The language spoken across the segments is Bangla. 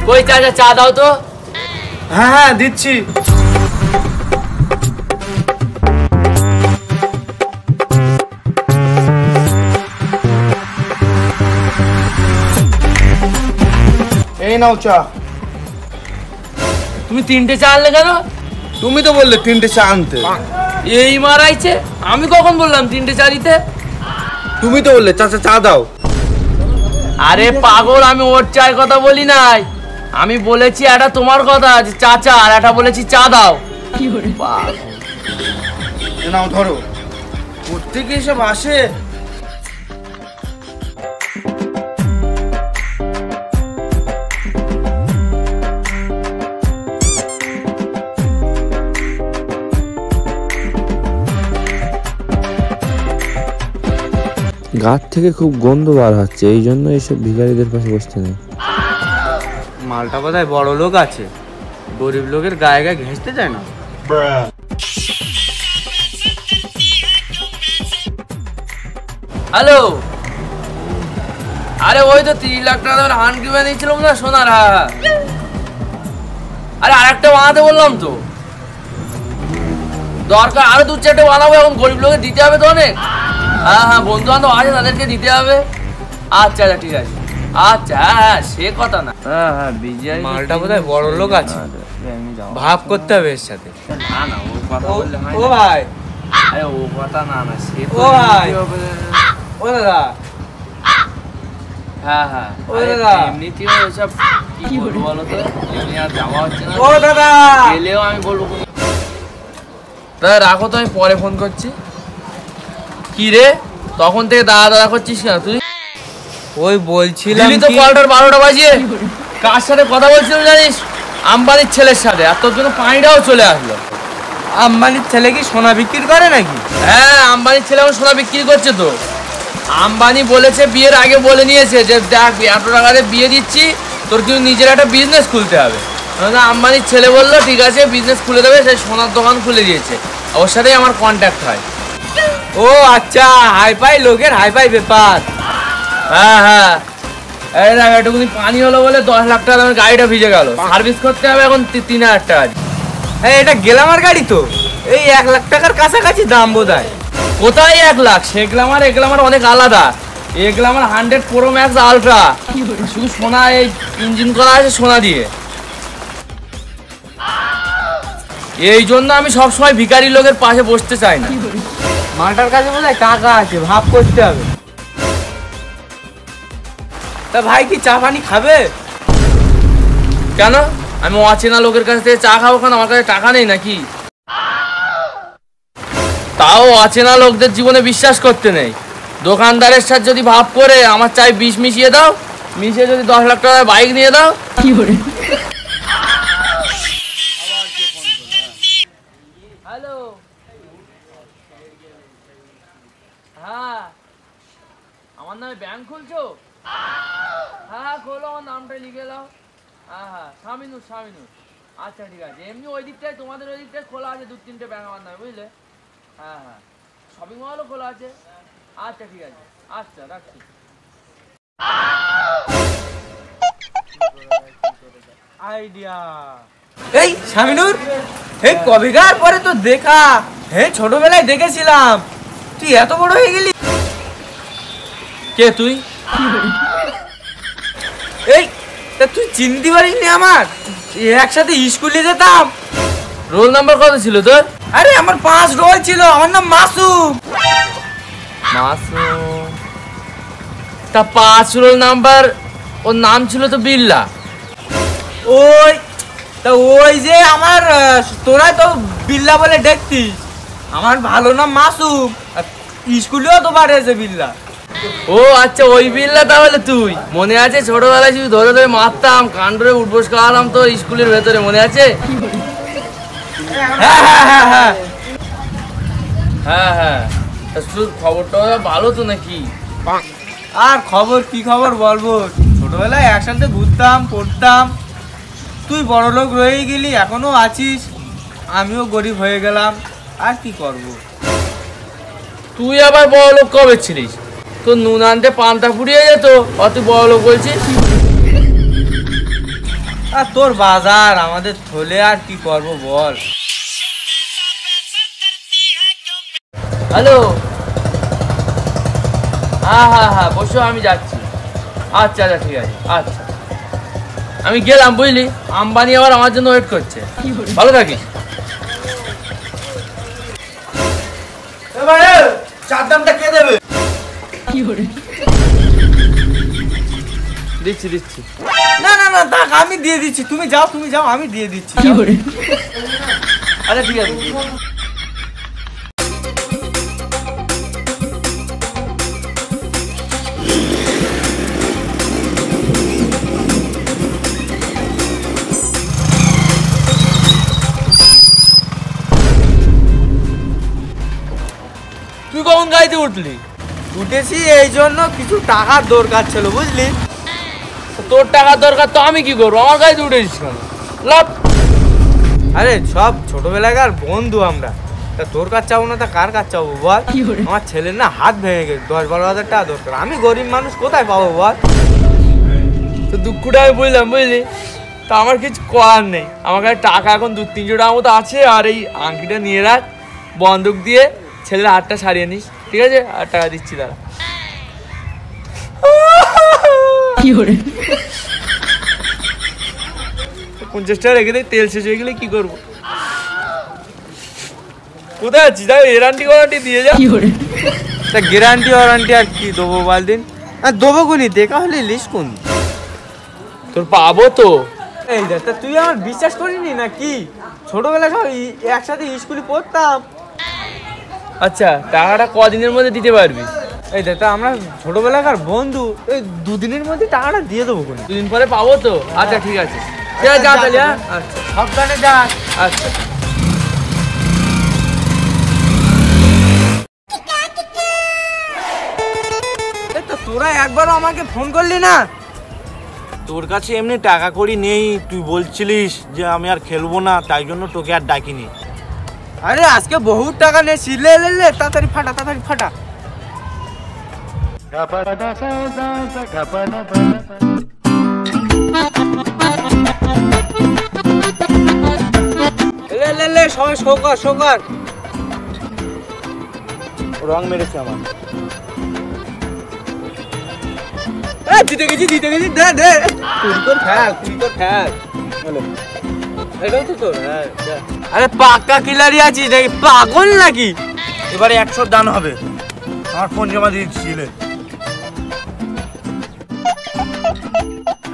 কই চাচা চা দাও তো। হ্যাঁ হ্যাঁ দিচ্ছি। এই নাও চা। তুমি তিনটে চা আনলে কেন? তুমি তো বললে তিনটে চা আনতে। এই মারাইছে, আমি কখন বললাম তিনটে চা দিতে? তুমি তো বললে চাচা চা দাও। আরে পাগল, আমি ওর চায়ের কথা বলি নাই, আমি বলেছি এটা তোমার কথা যে চাচা, আর এটা বলেছি চা দাও। নাও ধরো। প্রত্যেকে এসব আসে। গাছ থেকে খুব গন্ধ বার হচ্ছে, এই জন্য এইসব ভিখারিদের পাশে বসতে নেই। মালটা বোধহয় বড় লোক আছে, গরিব লোকের গায়ে গায়ে ঘেঁষতে চায় না। হ্যালো, আরে ওই তো 3 লাখ টাকা দামের হান্ডি বানিয়েছিলাম না সোনার। আরে আরেকটা বানাতে বললাম তো, দরকার আরো 2-4টে বানাবো, এখন গরিব লোকের দিতে হবে তো অনেক। হ্যাঁ হ্যাঁ, বন্ধু বান্ধব আছে, তাদেরকে দিতে হবে। আচ্ছা আচ্ছা ঠিক আছে। আচ্ছা হ্যাঁ হ্যাঁ, সে কথা না। হ্যাঁ হ্যাঁ, বিজয় মালটা বোধহয় বড় লোক আছে, ভাব করতে হবে এর সাথে। না না, ও কথা বললে হয় না। ও ভাই, আরে ও কথা না না, সে তো ও ভাই, ও দাদা। হ্যাঁ হ্যাঁ, ও দাদা, এমনিতেও এসব কি বলবো বলো তো, এমনি আর যাওয়া হচ্ছে না। ও দাদা, গেলেও আমি বলবো দাদা রাখো তো, আমি পরে ফোন করছি। কি রে, তখন থেকে দাদা দাদা করছিস কেন তুই? ওই বলছিলাম তো কলটার 12টা বাজিয়ে কার সাথে কথা বলছিলাম জানিস? আম্বানির ছেলের সাথে। আর তোর জন্য পানিটাও চলে আসলো। আম্বানির ছেলে কি সোনা বিক্রি করে নাকি? হ্যাঁ, আম্বানির ছেলে এখন সোনা বিক্রি করছে তো। আম্বানি বলেছে, বিয়ের আগে বলে নিয়েছে যে দেখ এত টাকাতে বিয়ে দিচ্ছি, তোর কিন্তু নিজের একটা বিজনেস খুলতে হবে। আম্বানির ছেলে বললো ঠিক আছে বিজনেস খুলে দেবে, সেই সোনার দোকান খুলে দিয়েছে। ওর সাথেই আমার কন্ট্যাক্ট হয়। ও আচ্ছা, হাইফাই লোকের হাইফাই ব্যাপার। হ্যাঁ হ্যাঁ, এই দেখ এটুকুনি পানি হলো বলে 10 লাখ টাকা দামের গাড়িটা ভিজে গেল। সার্ভিস করতে হবে এখন 3,000 টাকা। এই এটা গ্ল্যামার গাড়ি তো, এই 1 লাখ টাকার কাছাকাছি দাম বোধহয়। কোথায় 1 লাখ? সে গ্ল্যামার এ গ্ল্যামার অনেক আলাদা। এ গ্ল্যামার 100 Pro Max আলট্রা, শুধু সোনা, এই ইঞ্জিন করা আছে সোনা দিয়ে। এই জন্য আমি সবসময় ভিখারি লোকের পাশে বসতে চাই না। মালটার কাছে বোধহয় টাকা আছে, ভাব করতে হবে। তা ভাই কি চা পানি খাবে? কেন, আমি অচেনা লোকের কাছ থেকে চা খাবো কেন? আমার কাছে টাকা নেই নাকি? তাও অচেনা লোকদের জীবনে বিশ্বাস করতে নেই। দোকানদারের সাথে যদি ভাব করে আমার চাই 20 মিশিয়ে দাও, মিশিয়ে যদি 10 লাখ টাকার বাইক নিয়ে দাও। কি করে? হ্যালো, হ্যাঁ আমার নামে ব্যাংক খুলছো? হ্যাঁ খোলো, আমার নামটা লিখে দাও। হ্যাঁ হ্যাঁ, শামিনুর শামিনুর। আচ্ছা ঠিক আছে, এমনি ওই দিকটায় তোমাদের ওই দিকটায় খোলা আছে 2-3টে ব্যাংক আমার নামে, বুঝলে? হ্যাঁ হ্যাঁ, শপিং মলও খোলা আছে। আচ্ছা ঠিক আছে, আচ্ছা রাখছি। আইডিয়া। এই শামিনুর, এই কবেকার পরে তো দেখা। হ্যাঁ, ছোটবেলায় দেখেছিলাম, তুই এত বড় হয়ে গেলি। কে তুই? এই তা তুই চিনতে পারিসনি আমার? একসাথে স্কুলে যেতাম। রোল নাম্বার কত ছিল তোর? আরে আমার 5 রোল ছিল, আমার নাম মাসুম। মাসুম? তা 5 রোল নাম্বার, ওর নাম ছিল তো বিল্লা। ওই তা ওই যে আমার, তোরা তো বিল্লা বলে দেখতিস, আমার ভালো নাম মাসুম। স্কুলেও তো বাড়িয়েছে বিল্লা। ও আচ্ছা, ওই বিল্লা তাহলে তুই। মনে আছে ছোটবেলায় শুধু ধরে ধরে মারতাম, কান্ডরে উঠবোস খাওয়ালাম তোর স্কুলের ভেতরে, মনে আছে? হ্যাঁ হ্যাঁ হ্যাঁ হ্যাঁ হ্যাঁ হ্যাঁ, তোর খবরটা ভালো তো নাকি? আর খবর কি খবর বলবো, ছোটবেলায় একসাথে ঘুরতাম পড়তাম, তুই বড় লোক রয়ে গেলি, এখনো আছিস, আমিও গরিব হয়ে গেলাম, আর কি করব। তুই আবার বড় লোক কবে ছিলিস? তোর নুন আনতে পান্তা ফুরিয়ে যেত, অত বড় লোক বলছিস? আর তোর বাজার আমাদের থলে, আর কি করবো বল। হ্যালো, হ্যাঁ বসো, আমি যাচ্ছি। আচ্ছা ঠিক আছে, আচ্ছা আমি গেলাম বুঝলি। আম্বানি আবার আমার জন্য ওয়েট করছে। ভালো থাকিস। চার দামটা কে দেবে? দিচ্ছি। না থাক, আমি দিয়ে দিচ্ছি। তুমি যাও আমি দিয়ে দিচ্ছি। আচ্ছা ঠিক আছে। তুই কখন গাড়িতে উঠলি? উঠেছি এই জন্য কিছু টাকার দরকার ছিল বুঝলি। তোর টাকার দরকার তো আমি কি করবো? আমার গাড়িতে উঠেছিস কেন? লাভ। আরে সব ছোটবেলাকার বন্ধু আমরা, তা তোর কাছে চাবো না তা কার কাছে চাবো বল? আমার ছেলের না হাত ভেঙে গেছে, 10-12 হাজার টাকা দরকার। আমি গরিব মানুষ, কোথায় পাবো বল? তো দুঃখটা আমি বুঝলাম বুঝলি। তা আমার কিছু করার নেই। আমার কাছে টাকা এখন 200-300 টাকার মতো আছে। আর এই আংটিটা নিয়ে রাখ, বন্দুক দিয়ে ছেলের হাতটা সারিয়ে নিস, ঠিক আছে? আর টাকা দিচ্ছি দাঁড়া। 50 টাকা রেখে দেয়, তেল শেষ হয়ে গেলে কি করবো? কোথায় আছিস? তাই গ্যারান্টি দিয়ে যা। তা গ্যারান্টি ওয়ারান্টি আর কি দেবো বল দিন? আর দেবো কোনি, দেখা হলে লিস্ট কোন তোর পাবো তো। এই দেখ, তা তুই আমার বিশ্বাস করিনি নাকি? ছোটবেলা সব একসাথে স্কুলে পড়তাম। আচ্ছা, টাকাটা কদিনের মধ্যে দিতে পারবি? এই দেখ, তা আমরা ছোটবেলাকার বন্ধু, এই 2 দিনের মধ্যে টাকাটা দিয়ে দেবো কোনি। 2 দিন পরে পাবো তো? আচ্ছা ঠিক আছে, যা তাহলে। হ্যাঁ আচ্ছা, সাবধানে যা। আচ্ছা। তোরা একবারও আমাকে ফোন করলি না? তোর কাছে এমনি টাকা কড়ি নেই, তুই বলছিলিস যে আমি আর খেলবো না, তাই জন্য তোকে আর ডাকিনি। আরে আজকে বহুত টাকা নেছি, লে তাড়াতাড়ি ফাটা। লে সবাই শোকর। রং মেরেছে আমার। জিতে গেছি, দে কুড়ি কর খেল। এটাও তো তোর। হ্যাঁ, আরে পাক্কা কিলারি আছিস নাকি? পাগল নাকি? এবারে 100 দান হবে। আমার ফোন জমা দিয়েছিলে।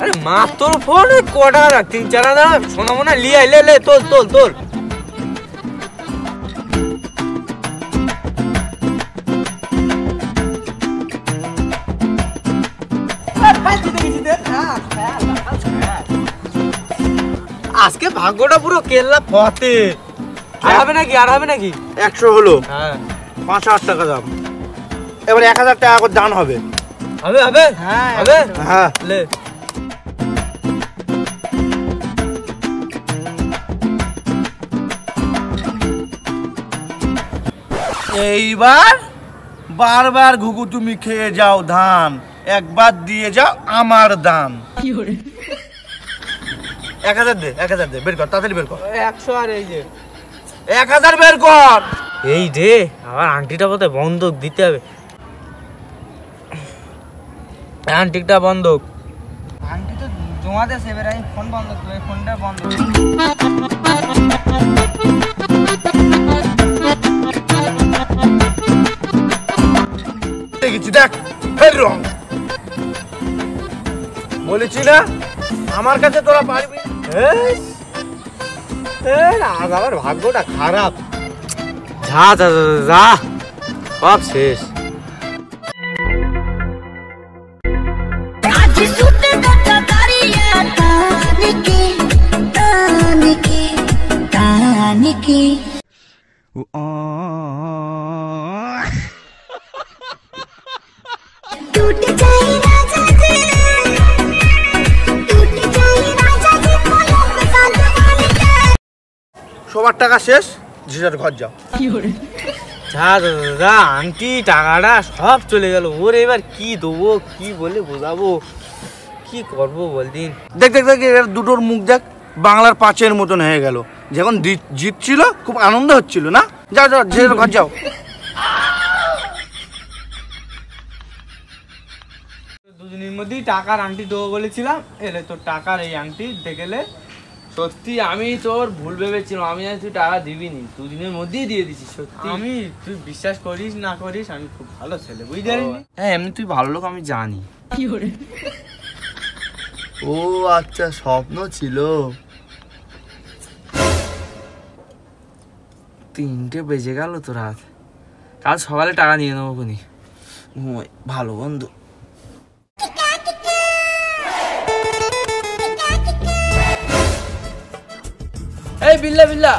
আরে মা, তোর ফোন কটা? 3-4 হাজার শোনা মনে লিয়ে লে তোল। আজকে ভাগ্যটা পুরো কেল্লা ফতে। আর হবে নাকি? 100 হলো। হ্যাঁ, 5,000 টাকা দাম। এবারে 1,000 টাকা করে দান হবে। হবে। হ্যাঁ, লে। এইবার বারবার ঘুঘু তুমি খেয়ে যাও ধান, একবার দিয়ে যাও আমার দান। 1,000 দে, বের কর, তাড়াতাড়ি বের কর। 100 আর এই যে 1,000 বের কর। এই রে, আবার আংটিটা বোধহয় বন্ধক দিতে হবে। আংটিটা বন্ধক। আংটি তো জমা দেশ, এবার আমি ফোন বন্ধ করবো, ফোনটা বন্ধ। দেখেছি, দেখ ফের রং। বলেছি না আমার কাছে তোরা পারবি। আজ আমার ভাগ্যটা খারাপ। যা সব শেষ। সবার টাকা শেষ, জিজার ঘর যাও। যা আংটি টাকাটা সব চলে গেল। ওর এবার কি দেবো, কি বলে বোঝাবো, কি করবো বল দিন। দেখ দেখ দেখ এর দুটোর মুখ দেখ, বাংলার পাঁচের মতন হয়ে গেল। যখন জিতছিল খুব আনন্দ হচ্ছিল না? যাও যাও, যে ঘর যাও। দুদিনের মধ্যেই টাকার আংটি দেবো বলেছিলাম, এলে তোর টাকার এই আংটি দেখলে। সত্যি আমি তোর ভুল ভেবেছিলাম, আমি জানি তুই টাকা দিবি নি, দুদিনের মধ্যেই দিয়ে দিছিস। সত্যি আমি, তুই বিশ্বাস করিস না করিস, আমি খুব ভালো ছেলে, বুঝতে পারিনি। হ্যাঁ এমনি তুই ভালো লোক আমি জানি। ও আচ্ছা, স্বপ্ন ছিল। 3টে বেজে গেল তো রাত, কাল সকালে টাকা নিয়ে নেবো খুনি। ভালো বন্ধু। এই বিল্লা বিল্লা,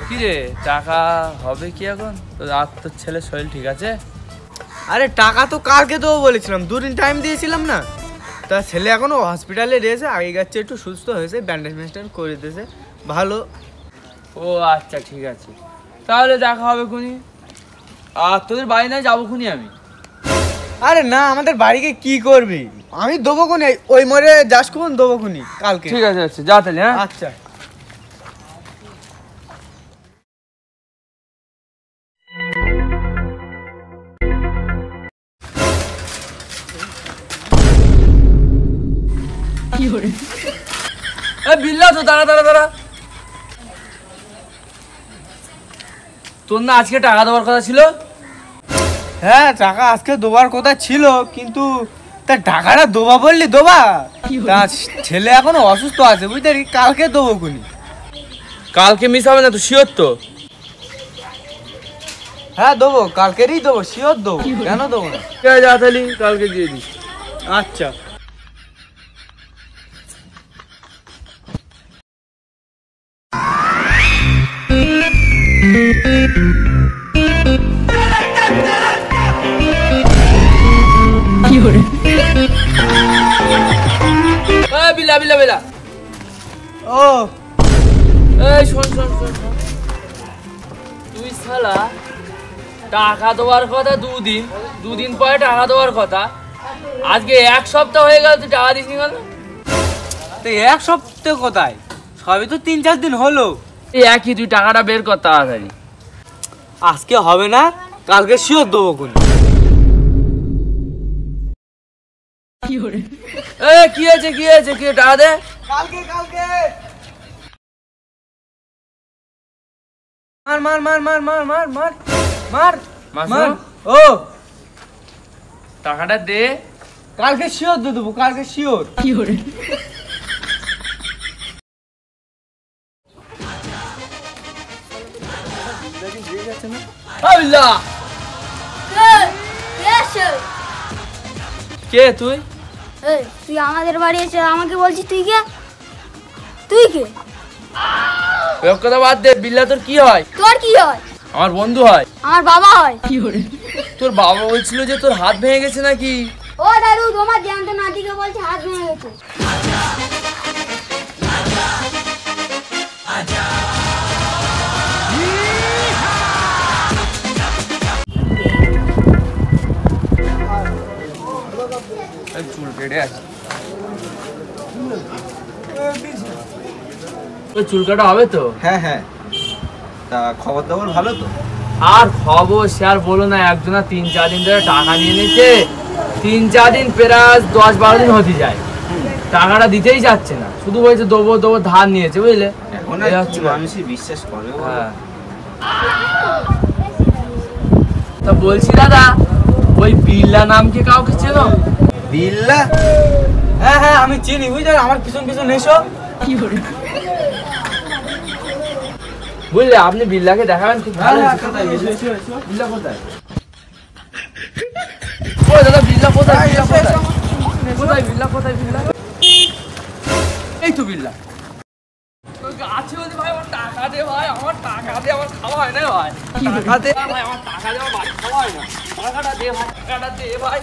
কি রে টাকা হবে কি এখন? রাত তোর ছেলের শরীর ঠিক আছে? আরে টাকা তো কালকে দেবো বলেছিলাম, 2 দিন টাইম দিয়েছিলাম না। তা ছেলে এখনো হসপিটালে রয়েছে, আগে যাচ্ছে, একটু সুস্থ হয়েছে, ব্যান্ডেজ ম্যান্ডেজ করে দিয়েছে, ভালো। ও আচ্ছা ঠিক আছে, তাহলে দেখা হবে খুনি। আর তোদের বাড়ি নাই যাবো খুনি আমি। আরে না, আমাদের বাড়িকে কি করবি? আমি দেবো কোনে, ওই মরে যাস কোন দেবো খুনি কালকে। ঠিক আছে আচ্ছা, যা তাহলে। হ্যাঁ আচ্ছা। বিল্লা তো দাঁড়া দাঁড়া দাঁড়া, তোর না আজকে টাকা দেওয়ার কথা ছিল? হ্যাঁ টাকা আজকে দেওয়ার কথা ছিল, কিন্তু তা টাকাটা দেবা বললি দেবা? তা ছেলে এখনো অসুস্থ আছে, বুঝতে পারি, কালকে দেবো খুনি। কালকে মিস হবে না তো, শিওর তো? হ্যাঁ দেবো, কালকেরই দেবো, শিওর দেবো, কেন দেবো না। ঠিক আছে, যা তাহলে কালকে দিয়ে দিস। আচ্ছা। বিল্লা বিল্লা বিল্লা, ও এই শোন শোন শোন শোন। তুই শালা টাকা দেওয়ার কথা 2 দিন পরে টাকা দেওয়ার কথা, আজকে 1 সপ্তাহ হয়ে গেল, তুই টাকা দিসনি কেন? তো 1 সপ্তাহ কোথায়, সবই তো 3-4 দিন হলো। এই একই, তুই টাকাটা বের কর তাড়াতাড়ি। আজকে হবে না, কালকে শিওর দেবো কোন। কি আছে কি আছে, কি টাকা দে। কালকে কালকে মার মার মার মার মার মার মার মার মাসুম, মার। ও টাকাটা দে। কালকে শিওর দিয়ে দেবো, কালকে শিওর। কে তুই? তুই আমাদের বাড়ি এসে আমাকে বলছিস তুই কে? তুই কে? ওর কথা বাদ দে, বিল্লা তোর কি হয়? তোর কি হয়? আমার বন্ধু হয়। আমার বাবা হয়। তোর বাবা বলছিল যে তোর হাত ভেঙে গেছে নাকি? ও দাদু, তোমার জ্যান্ত নাতিকে বলছে হাত ভেঙে গেছে। চুল কেটে আছে, চুল কাটা হবে তো? হ্যাঁ হ্যাঁ, তা খবর দাবর ভালো তো? আর খবর সে আর বলো না, একজনা 3-4 দিন ধরে টাকা নিয়ে নিচ্ছে, 3-4 দিন প্রায় 10-12 দিন হতে যায়, টাকাটা দিতেই যাচ্ছে না, শুধু বলছে দেবো দেবো, ধার নিয়েছে, বুঝলে? এখন এই হচ্ছে মানুষই বিশ্বাস করে। হ্যাঁ, তা বলছি দাদা, ওই বিল্লা নাম কি কাউকে চেনো? বিল্লা? হ্যাঁ হ্যাঁ আমি চিনি, বুঝলে, আমার পিছন পিছন এসো। বুঝলে, আপনি বিল্লাকে দেখাবেন, খুব ভালো হয়েছে। কোথায়? এসো এসো এসো। বিল্লা কোথায়? ও দাদা, বিল্লা কোথায়? বিল্লা কোথায়? কোথায় বিল্লা? কোথায় বিল্লা? এই তো বিল্লা। আছে বলতে ভাই, আমার টাকা দে ভাই, আমার টাকা দে, আমার খাওয়া হয় না ভাই, টাকা দে ভাই, আমার টাকা দে, আমার বাড়ি খাওয়া হয় না, টাকাটা দে ভাই, টাকাটা দে ভাই।